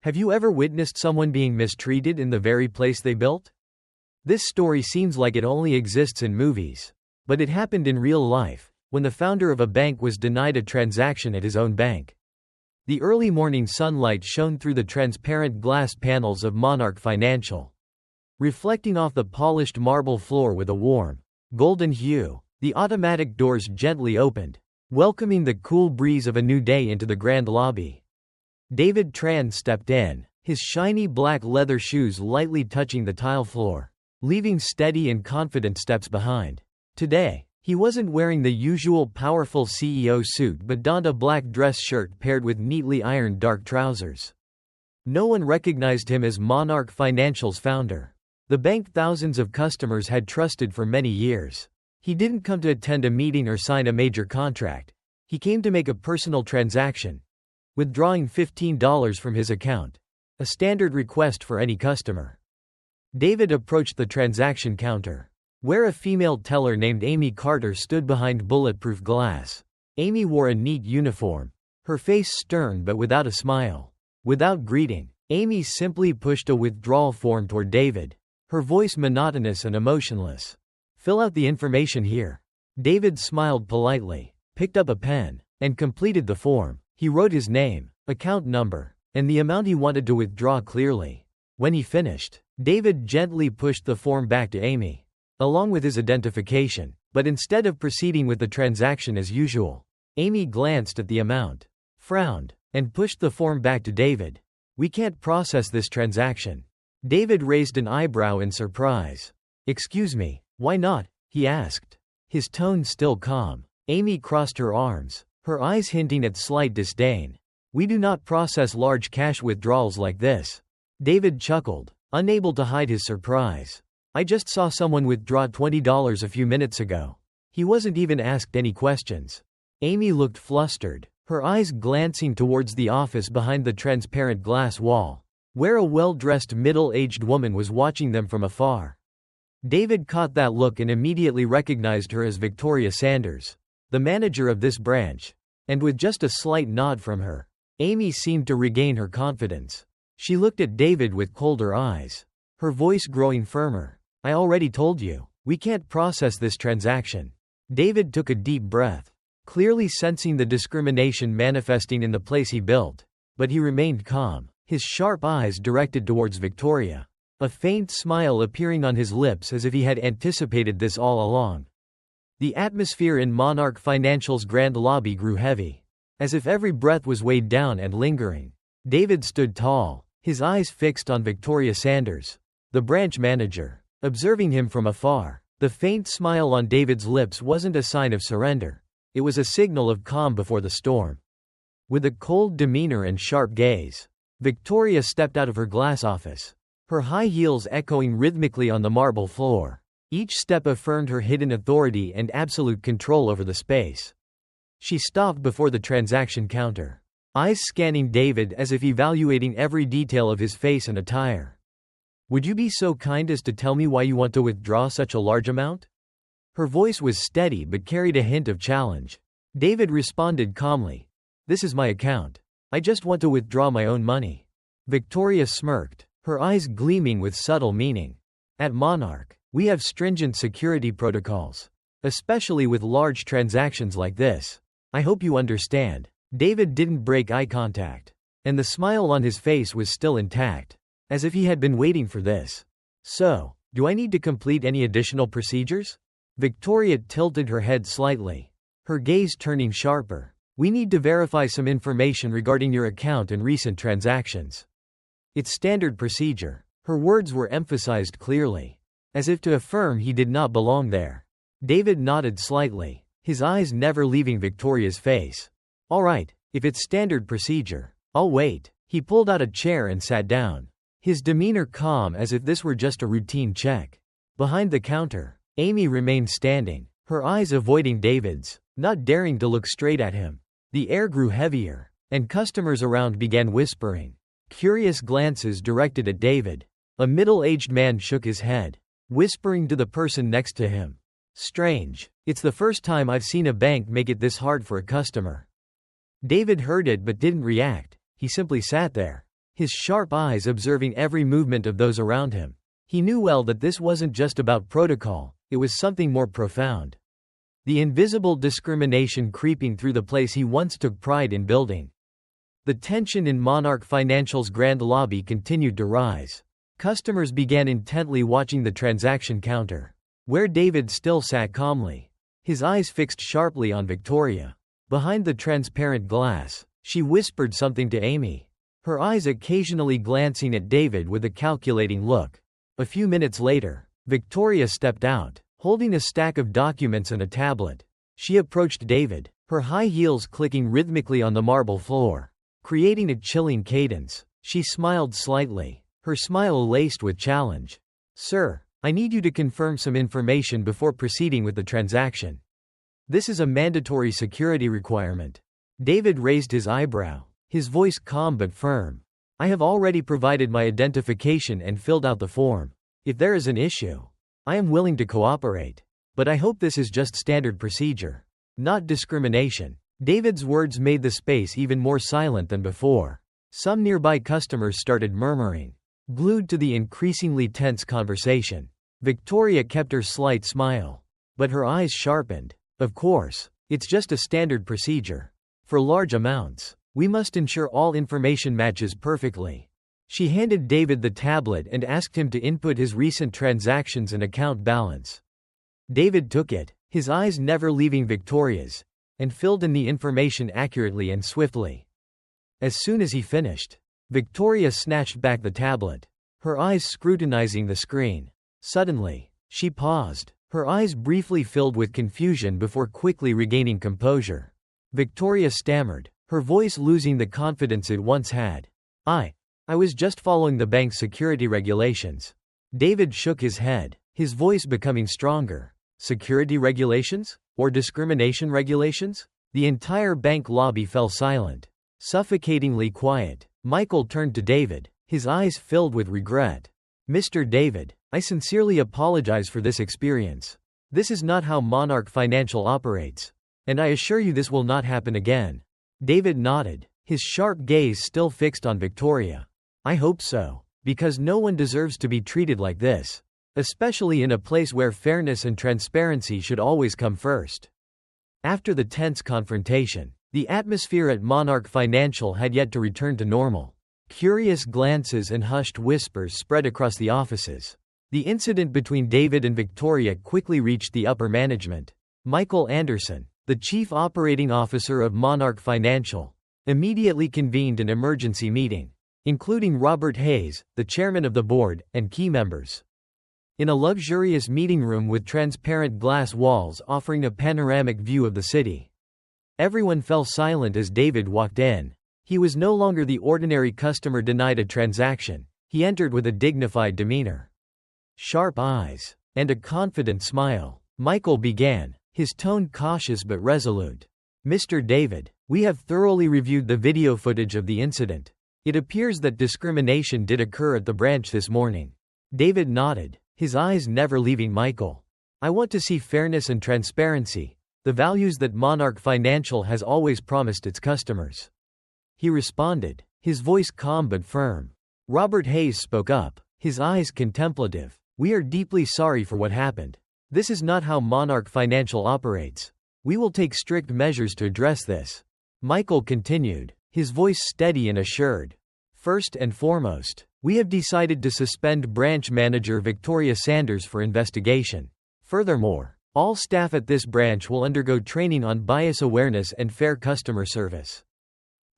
Have you ever witnessed someone being mistreated in the very place they built? This story seems like it only exists in movies. But it happened in real life, when the founder of a bank was denied a transaction at his own bank. The early morning sunlight shone through the transparent glass panels of Monarch Financial, reflecting off the polished marble floor with a warm, golden hue. The automatic doors gently opened, welcoming the cool breeze of a new day into the grand lobby. David Tran stepped in, his shiny black leather shoes lightly touching the tile floor, leaving steady and confident steps behind. Today, he wasn't wearing the usual powerful CEO suit but donned a black dress shirt paired with neatly ironed dark trousers. No one recognized him as Monarch Financial's founder, the bank thousands of customers had trusted for many years. He didn't come to attend a meeting or sign a major contract. He came to make a personal transaction, withdrawing $15 from his account, a standard request for any customer. David approached the transaction counter, where a female teller named Amy Carter stood behind bulletproof glass. Amy wore a neat uniform, her face stern but without a smile. Without greeting, Amy simply pushed a withdrawal form toward David, her voice monotonous and emotionless. "Fill out the information here." David smiled politely, picked up a pen, and completed the form. He wrote his name, account number, and the amount he wanted to withdraw clearly. When he finished, David gently pushed the form back to Amy, along with his identification, but instead of proceeding with the transaction as usual, Amy glanced at the amount, frowned, and pushed the form back to David. "We can't process this transaction." David raised an eyebrow in surprise. "Excuse me, why not?" he asked, his tone still calm. Amy crossed her arms, her eyes hinting at slight disdain. "We do not process large cash withdrawals like this." David chuckled, unable to hide his surprise. "I just saw someone withdraw $20 a few minutes ago." He wasn't even asked any questions. Amy looked flustered, her eyes glancing towards the office behind the transparent glass wall, where a well-dressed middle-aged woman was watching them from afar. David caught that look and immediately recognized her as Victoria Sanders, the manager of this branch. And with just a slight nod from her, Amy seemed to regain her confidence. She looked at David with colder eyes, her voice growing firmer. "I already told you, we can't process this transaction." David took a deep breath, clearly sensing the discrimination manifesting in the place he built. But he remained calm, his sharp eyes directed towards Victoria, a faint smile appearing on his lips as if he had anticipated this all along. The atmosphere in Monarch Financial's grand lobby grew heavy, as if every breath was weighed down and lingering. David stood tall, his eyes fixed on Victoria Sanders, the branch manager, observing him from afar. The faint smile on David's lips wasn't a sign of surrender, it was a signal of calm before the storm. With a cold demeanor and sharp gaze, Victoria stepped out of her glass office, her high heels echoing rhythmically on the marble floor. Each step affirmed her hidden authority and absolute control over the space. She stopped before the transaction counter, eyes scanning David as if evaluating every detail of his face and attire. "Would you be so kind as to tell me why you want to withdraw such a large amount?" Her voice was steady but carried a hint of challenge. David responded calmly, "This is my account. I just want to withdraw my own money." Victoria smirked, her eyes gleaming with subtle meaning. "At Monarch, we have stringent security protocols, especially with large transactions like this. I hope you understand." David didn't break eye contact, and the smile on his face was still intact, as if he had been waiting for this. "So, do I need to complete any additional procedures?" Victoria tilted her head slightly, her gaze turning sharper. "We need to verify some information regarding your account and recent transactions. It's standard procedure." Her words were emphasized clearly, as if to affirm he did not belong there. David nodded slightly, his eyes never leaving Victoria's face. "All right, if it's standard procedure, I'll wait." He pulled out a chair and sat down, his demeanor calm as if this were just a routine check. Behind the counter, Amy remained standing, her eyes avoiding David's, not daring to look straight at him. The air grew heavier, and customers around began whispering, curious glances directed at David. A middle-aged man shook his head, whispering to the person next to him, "Strange. It's the first time I've seen a bank make it this hard for a customer." David heard it but didn't react. He simply sat there, his sharp eyes observing every movement of those around him. He knew well that this wasn't just about protocol, it was something more profound. The invisible discrimination creeping through the place he once took pride in building. The tension in Monarch Financial's grand lobby continued to rise. Customers began intently watching the transaction counter, where David still sat calmly, his eyes fixed sharply on Victoria. Behind the transparent glass, she whispered something to Amy, her eyes occasionally glancing at David with a calculating look. A few minutes later, Victoria stepped out, holding a stack of documents and a tablet. She approached David, her high heels clicking rhythmically on the marble floor, creating a chilling cadence. She smiled slightly, her smile laced with challenge. "Sir, I need you to confirm some information before proceeding with the transaction. This is a mandatory security requirement." David raised his eyebrow, his voice calm but firm. "I have already provided my identification and filled out the form. If there is an issue, I am willing to cooperate. But I hope this is just standard procedure, not discrimination." David's words made the space even more silent than before. Some nearby customers started murmuring, glued to the increasingly tense conversation. Victoria kept her slight smile, but her eyes sharpened. "Of course, it's just a standard procedure. For large amounts, we must ensure all information matches perfectly." She handed David the tablet and asked him to input his recent transactions and account balance. David took it, his eyes never leaving Victoria's, and filled in the information accurately and swiftly. As soon as he finished, Victoria snatched back the tablet, her eyes scrutinizing the screen. Suddenly, she paused, her eyes briefly filled with confusion before quickly regaining composure. Victoria stammered, her voice losing the confidence it once had. I was just following the bank's security regulations." David shook his head, his voice becoming stronger. "Security regulations? Or discrimination regulations?" The entire bank lobby fell silent, suffocatingly quiet. Michael turned to David, his eyes filled with regret. "Mr. David, I sincerely apologize for this experience. This is not how Monarch Financial operates. And I assure you this will not happen again." David nodded, his sharp gaze still fixed on Victoria. "I hope so, because no one deserves to be treated like this, especially in a place where fairness and transparency should always come first." After the tense confrontation, the atmosphere at Monarch Financial had yet to return to normal. Curious glances and hushed whispers spread across the offices. The incident between David and Victoria quickly reached the upper management. Michael Anderson, the chief operating officer of Monarch Financial, immediately convened an emergency meeting, including Robert Hayes, the chairman of the board, and key members. In a luxurious meeting room with transparent glass walls offering a panoramic view of the city, everyone fell silent as David walked in. He was no longer the ordinary customer denied a transaction. He entered with a dignified demeanor, sharp eyes, and a confident smile. Michael began, his tone cautious but resolute. "Mr. David, we have thoroughly reviewed the video footage of the incident. It appears that discrimination did occur at the branch this morning." David nodded, his eyes never leaving Michael. "I want to see fairness and transparency, the values that Monarch Financial has always promised its customers." He responded, his voice calm but firm. Robert Hayes spoke up, his eyes contemplative. "We are deeply sorry for what happened. This is not how Monarch Financial operates. We will take strict measures to address this." Michael continued, his voice steady and assured. "First and foremost, we have decided to suspend branch manager Victoria Sanders for investigation. Furthermore, all staff at this branch will undergo training on bias awareness and fair customer service."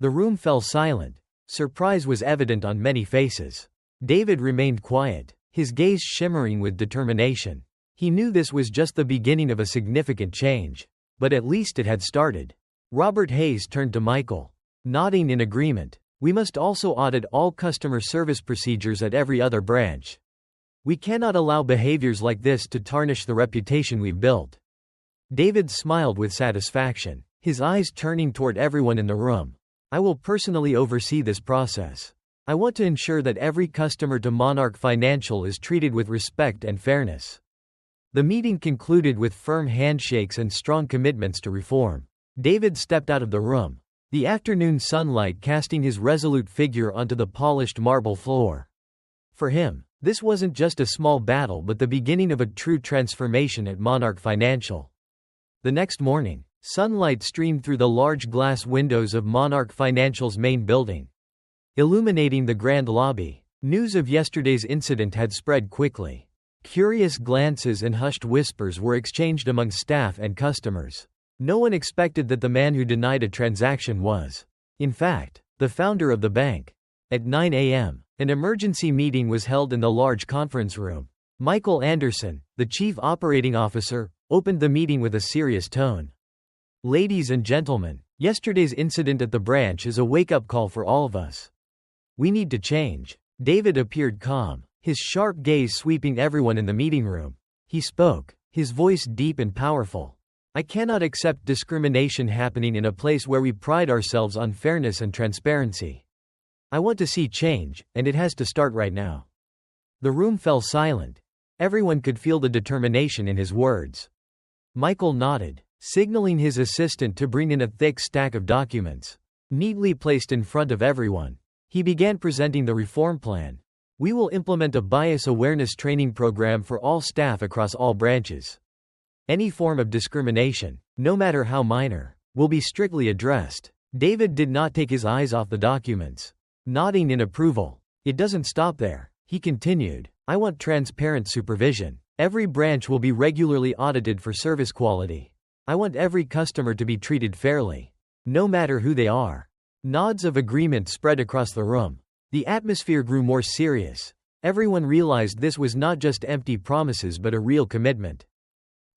The room fell silent. Surprise was evident on many faces. David remained quiet, his gaze shimmering with determination. He knew this was just the beginning of a significant change, but at least it had started. Robert Hayes turned to Michael, nodding in agreement. "We must also audit all customer service procedures at every other branch. We cannot allow behaviors like this to tarnish the reputation we've built." David smiled with satisfaction, his eyes turning toward everyone in the room. "I will personally oversee this process. I want to ensure that every customer to Monarch Financial is treated with respect and fairness." The meeting concluded with firm handshakes and strong commitments to reform. David stepped out of the room, the afternoon sunlight casting his resolute figure onto the polished marble floor. For him, this wasn't just a small battle but the beginning of a true transformation at Monarch Financial. The next morning, sunlight streamed through the large glass windows of Monarch Financial's main building, illuminating the grand lobby. News of yesterday's incident had spread quickly. Curious glances and hushed whispers were exchanged among staff and customers. No one expected that the man who denied a transaction was, in fact, the founder of the bank. At 9 a.m., an emergency meeting was held in the large conference room. Michael Anderson, the chief operating officer, opened the meeting with a serious tone. "Ladies and gentlemen, yesterday's incident at the branch is a wake-up call for all of us. We need to change." David appeared calm, his sharp gaze sweeping everyone in the meeting room. He spoke, his voice deep and powerful. "I cannot accept discrimination happening in a place where we pride ourselves on fairness and transparency. I want to see change, and it has to start right now." The room fell silent. Everyone could feel the determination in his words. Michael nodded, signaling his assistant to bring in a thick stack of documents. Neatly placed in front of everyone, he began presenting the reform plan. "We will implement a bias awareness training program for all staff across all branches. Any form of discrimination, no matter how minor, will be strictly addressed." David did not take his eyes off the documents. Nodding in approval. "It doesn't stop there," he continued. "I want transparent supervision. Every branch will be regularly audited for service quality. I want every customer to be treated fairly, no matter who they are." Nods of agreement spread across the room. The atmosphere grew more serious. Everyone realized this was not just empty promises but a real commitment.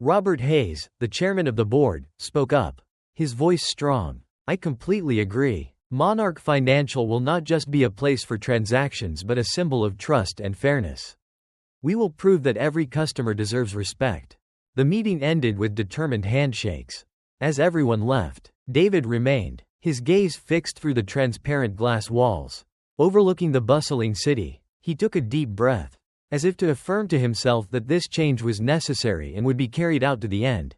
Robert Hayes, the chairman of the board, spoke up, his voice strong. "I completely agree. Monarch Financial will not just be a place for transactions but a symbol of trust and fairness. We will prove that every customer deserves respect." The meeting ended with determined handshakes. As everyone left, David remained, his gaze fixed through the transparent glass walls. Overlooking the bustling city, he took a deep breath, as if to affirm to himself that this change was necessary and would be carried out to the end.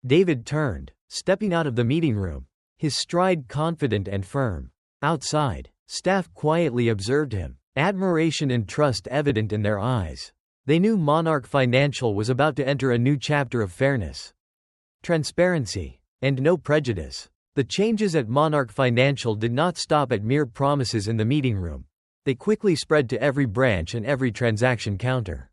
David turned, stepping out of the meeting room, his stride confident and firm. Outside, staff quietly observed him, admiration and trust evident in their eyes. They knew Monarch Financial was about to enter a new chapter of fairness, transparency, and no prejudice. The changes at Monarch Financial did not stop at mere promises in the meeting room. They quickly spread to every branch and every transaction counter.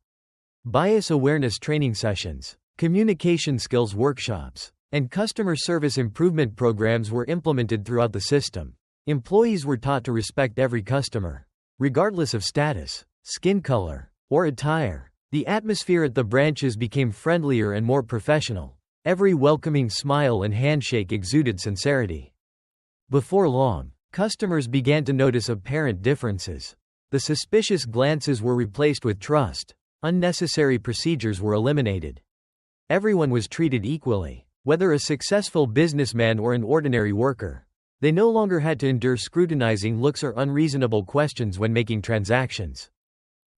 Bias awareness training sessions, communication skills workshops, and customer service improvement programs were implemented throughout the system. Employees were taught to respect every customer, regardless of status, skin color, or attire. The atmosphere at the branches became friendlier and more professional. Every welcoming smile and handshake exuded sincerity. Before long, customers began to notice apparent differences. The suspicious glances were replaced with trust. Unnecessary procedures were eliminated. Everyone was treated equally, whether a successful businessman or an ordinary worker. They no longer had to endure scrutinizing looks or unreasonable questions when making transactions.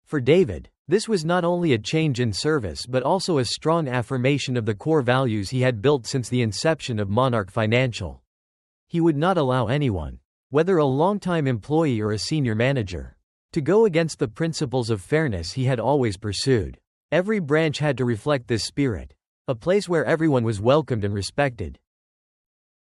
For David, this was not only a change in service but also a strong affirmation of the core values he had built since the inception of Monarch Financial. He would not allow anyone, whether a longtime employee or a senior manager, to go against the principles of fairness he had always pursued. Every branch had to reflect this spirit, a place where everyone was welcomed and respected.